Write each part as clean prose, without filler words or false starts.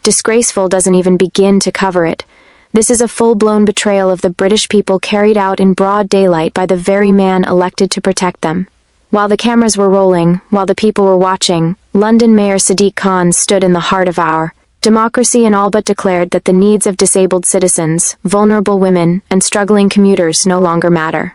Disgraceful doesn't even begin to cover it. This is a full-blown betrayal of the British people carried out in broad daylight by the very man elected to protect them. While the cameras were rolling, while the people were watching, London Mayor Sadiq Khan stood in the heart of our democracy and all but declared that the needs of disabled citizens, vulnerable women, and struggling commuters no longer matter.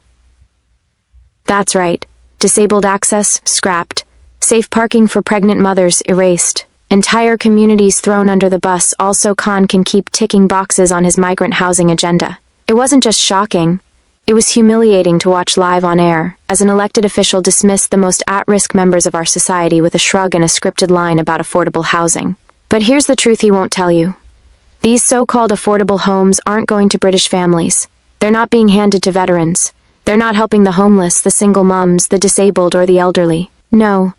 That's right. Disabled access, scrapped. Safe parking for pregnant mothers, erased. Entire communities thrown under the bus. Also, Khan can keep ticking boxes on his migrant housing agenda. It wasn't just shocking. It was humiliating to watch live on air, as an elected official dismissed the most at-risk members of our society with a shrug and a scripted line about affordable housing. But here's the truth he won't tell you. These so-called affordable homes aren't going to British families. They're not being handed to veterans. They're not helping the homeless, the single mums, the disabled, or the elderly. No.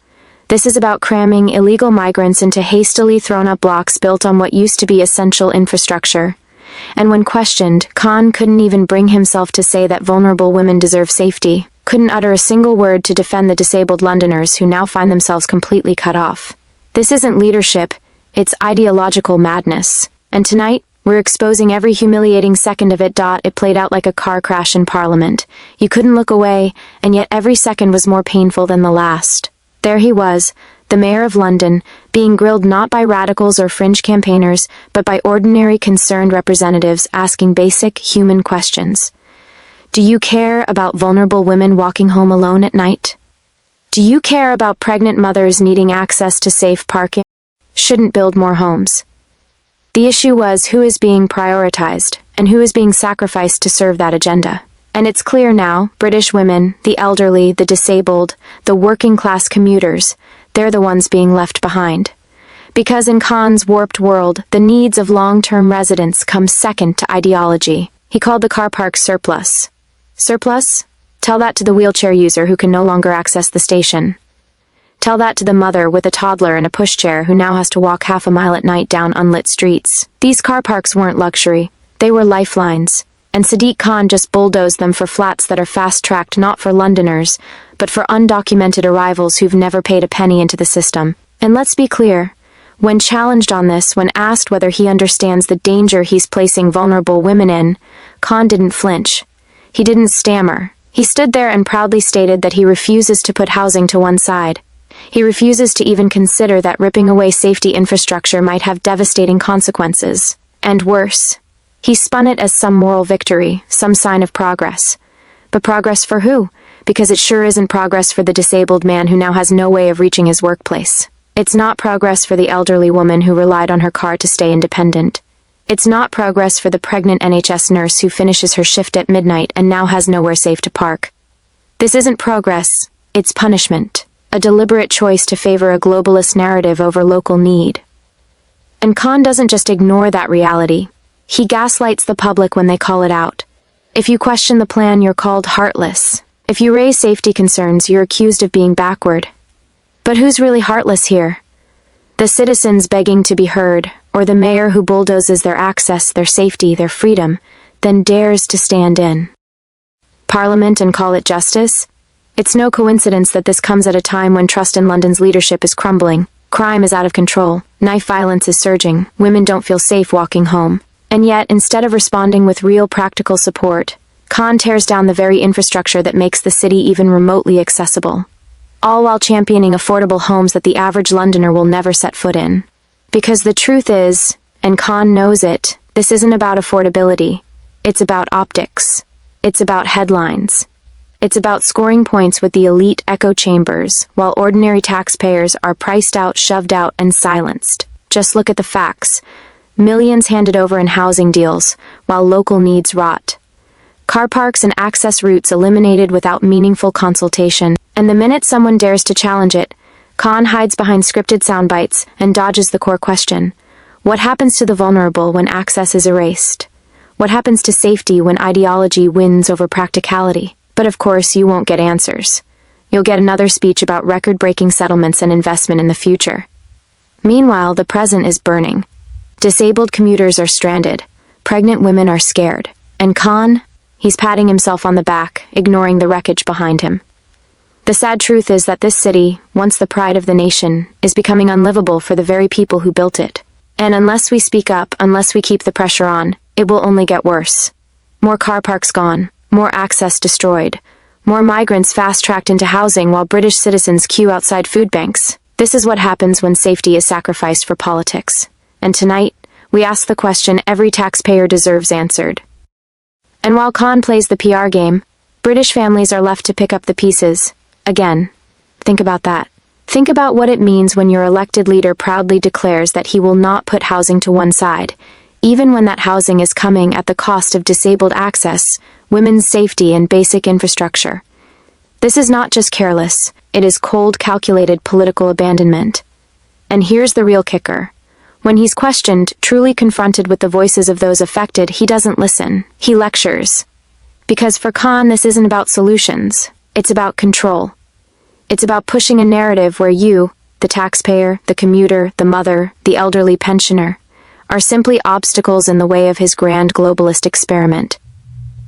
This is about cramming illegal migrants into hastily thrown-up blocks built on what used to be essential infrastructure. And when questioned, Khan couldn't even bring himself to say that vulnerable women deserve safety, couldn't utter a single word to defend the disabled Londoners who now find themselves completely cut off. This isn't leadership. It's ideological madness. And tonight, we're exposing every humiliating second of it. It played out like a car crash in Parliament. You couldn't look away, and yet every second was more painful than the last. There he was, the Mayor of London, being grilled not by radicals or fringe campaigners, but by ordinary concerned representatives asking basic human questions. Do you care about vulnerable women walking home alone at night? Do you care about pregnant mothers needing access to safe parking? Shouldn't build more homes. The issue was who is being prioritized, and who is being sacrificed to serve that agenda. And it's clear now, British women, the elderly, the disabled, the working-class commuters, they're the ones being left behind. Because in Khan's warped world, the needs of long-term residents come second to ideology. He called the car park surplus. Surplus? Tell that to the wheelchair user who can no longer access the station. Tell that to the mother with a toddler and a pushchair who now has to walk half a mile at night down unlit streets. These car parks weren't luxury. They were lifelines. And Sadiq Khan just bulldozed them for flats that are fast-tracked not for Londoners, but for undocumented arrivals who've never paid a penny into the system. And let's be clear, when challenged on this, when asked whether he understands the danger he's placing vulnerable women in, Khan didn't flinch. He didn't stammer. He stood there and proudly stated that he refuses to put housing to one side. He refuses to even consider that ripping away safety infrastructure might have devastating consequences. And worse. He spun it as some moral victory, some sign of progress. But progress for who? Because it sure isn't progress for the disabled man who now has no way of reaching his workplace. It's not progress for the elderly woman who relied on her car to stay independent. It's not progress for the pregnant NHS nurse who finishes her shift at midnight and now has nowhere safe to park. This isn't progress, it's punishment. A deliberate choice to favor a globalist narrative over local need. And Khan doesn't just ignore that reality. He gaslights the public when they call it out. If you question the plan, you're called heartless. If you raise safety concerns, you're accused of being backward. But who's really heartless here? The citizens begging to be heard, or the mayor who bulldozes their access, their safety, their freedom, then dares to stand in Parliament and call it justice? It's no coincidence that this comes at a time when trust in London's leadership is crumbling, crime is out of control, knife violence is surging, women don't feel safe walking home. And yet, instead of responding with real practical support, Khan tears down the very infrastructure that makes the city even remotely accessible. All while championing affordable homes that the average Londoner will never set foot in. Because the truth is, and Khan knows it, this isn't about affordability. It's about optics. It's about headlines. It's about scoring points with the elite echo chambers, while ordinary taxpayers are priced out, shoved out, and silenced. Just look at the facts. Millions handed over in housing deals, while local needs rot. Car parks and access routes eliminated without meaningful consultation, and the minute someone dares to challenge it, Khan hides behind scripted soundbites and dodges the core question. What happens to the vulnerable when access is erased? What happens to safety when ideology wins over practicality? But of course, you won't get answers. You'll get another speech about record-breaking settlements and investment in the future. Meanwhile, the present is burning. Disabled commuters are stranded. Pregnant women are scared. And Khan? He's patting himself on the back, ignoring the wreckage behind him. The sad truth is that this city, once the pride of the nation, is becoming unlivable for the very people who built it. And unless we speak up, unless we keep the pressure on, it will only get worse. More car parks gone, more access destroyed, more migrants fast-tracked into housing while British citizens queue outside food banks. This is what happens when safety is sacrificed for politics. And tonight, we ask the question every taxpayer deserves answered. And while Khan plays the PR game, British families are left to pick up the pieces. Again, think about that. Think about what it means when your elected leader proudly declares that he will not put housing to one side, even when that housing is coming at the cost of disabled access, women's safety, and basic infrastructure. This is not just careless, it is cold, calculated political abandonment. And here's the real kicker. When he's questioned, truly confronted with the voices of those affected, he doesn't listen. He lectures. Because for Khan, this isn't about solutions. It's about control. It's about pushing a narrative where you, the taxpayer, the commuter, the mother, the elderly pensioner, are simply obstacles in the way of his grand globalist experiment.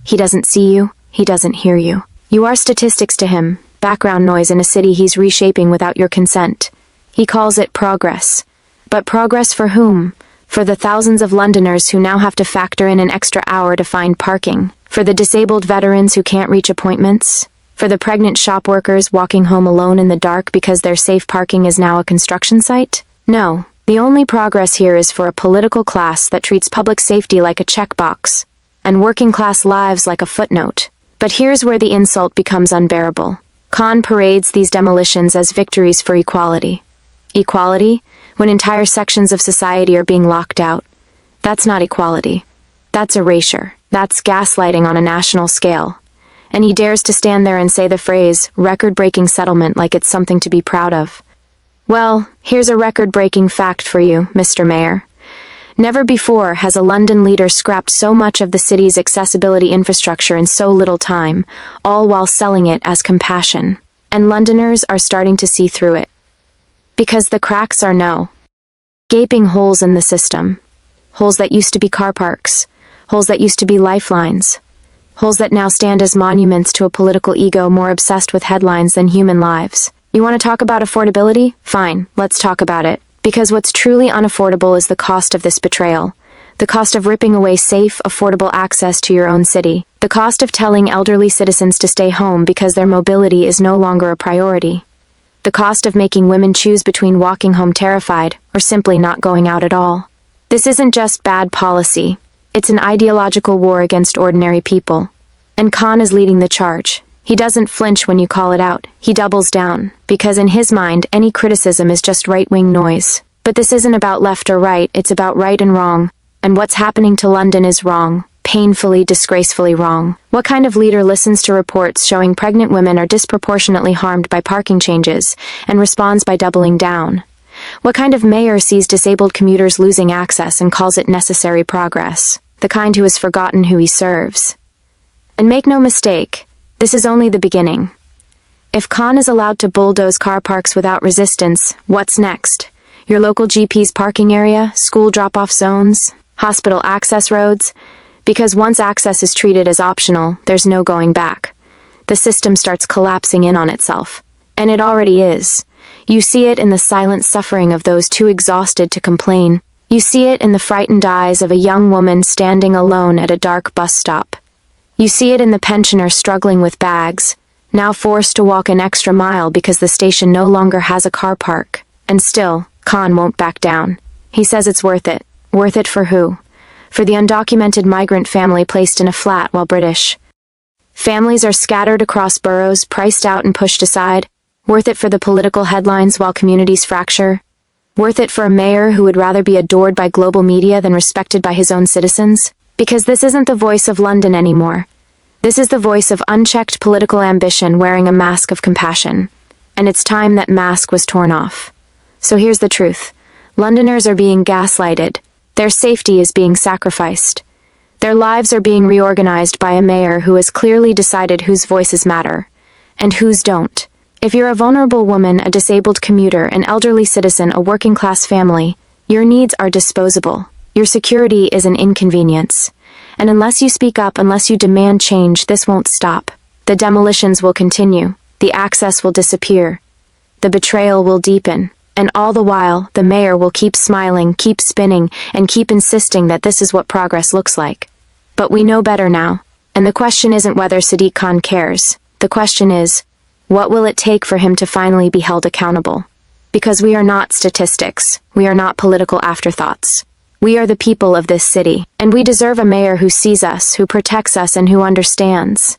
He doesn't see you, he doesn't hear you. You are statistics to him, background noise in a city he's reshaping without your consent. He calls it progress. But progress for whom? For the thousands of Londoners who now have to factor in an extra hour to find parking? For the disabled veterans who can't reach appointments? For the pregnant shop workers walking home alone in the dark because their safe parking is now a construction site? No. The only progress here is for a political class that treats public safety like a checkbox, and working class lives like a footnote. But here's where the insult becomes unbearable. Khan parades these demolitions as victories for equality. Equality? When entire sections of society are being locked out. That's not equality. That's erasure. That's gaslighting on a national scale. And he dares to stand there and say the phrase, record-breaking settlement, like it's something to be proud of. Well, here's a record-breaking fact for you, Mr. Mayor. Never before has a London leader scrapped so much of the city's accessibility infrastructure in so little time, all while selling it as compassion. And Londoners are starting to see through it. Because the cracks are gaping holes in the system. Holes that used to be car parks. Holes that used to be lifelines. Holes that now stand as monuments to a political ego more obsessed with headlines than human lives. You want to talk about affordability? Fine, let's talk about it. Because what's truly unaffordable is the cost of this betrayal. The cost of ripping away safe, affordable access to your own city. The cost of telling elderly citizens to stay home because their mobility is no longer a priority. The cost of making women choose between walking home terrified or simply not going out at all. This isn't just bad policy. It's an ideological war against ordinary people. And Khan is leading the charge. He doesn't flinch when you call it out. He doubles down, because in his mind, any criticism is just right-wing noise. But this isn't about left or right, it's about right and wrong. And what's happening to London is wrong. Painfully, disgracefully wrong. What kind of leader listens to reports showing pregnant women are disproportionately harmed by parking changes, and responds by doubling down? What kind of mayor sees disabled commuters losing access and calls it necessary progress? The kind who has forgotten who he serves. And make no mistake, this is only the beginning. If Khan is allowed to bulldoze car parks without resistance, what's next? Your local GP's parking area, school drop-off zones, hospital access roads? Because once access is treated as optional, there's no going back. The system starts collapsing in on itself. And it already is. You see it in the silent suffering of those too exhausted to complain. You see it in the frightened eyes of a young woman standing alone at a dark bus stop. You see it in the pensioner struggling with bags, now forced to walk an extra mile because the station no longer has a car park. And still, Khan won't back down. He says it's worth it. Worth it for who? For the undocumented migrant family placed in a flat while British families are scattered across boroughs, priced out and pushed aside. Worth it for the political headlines while communities fracture? Worth it for a mayor who would rather be adored by global media than respected by his own citizens? Because this isn't the voice of London anymore. This is the voice of unchecked political ambition wearing a mask of compassion. And it's time that mask was torn off. So here's the truth. Londoners are being gaslighted. Their safety is being sacrificed. Their lives are being reorganized by a mayor who has clearly decided whose voices matter, and whose don't. If you're a vulnerable woman, a disabled commuter, an elderly citizen, a working-class family, your needs are disposable. Your security is an inconvenience. And unless you speak up, unless you demand change, this won't stop. The demolitions will continue. The access will disappear. The betrayal will deepen. And all the while, the mayor will keep smiling, keep spinning, and keep insisting that this is what progress looks like. But we know better now. And the question isn't whether Sadiq Khan cares. The question is, what will it take for him to finally be held accountable? Because we are not statistics. We are not political afterthoughts. We are the people of this city, and we deserve a mayor who sees us, who protects us, and who understands.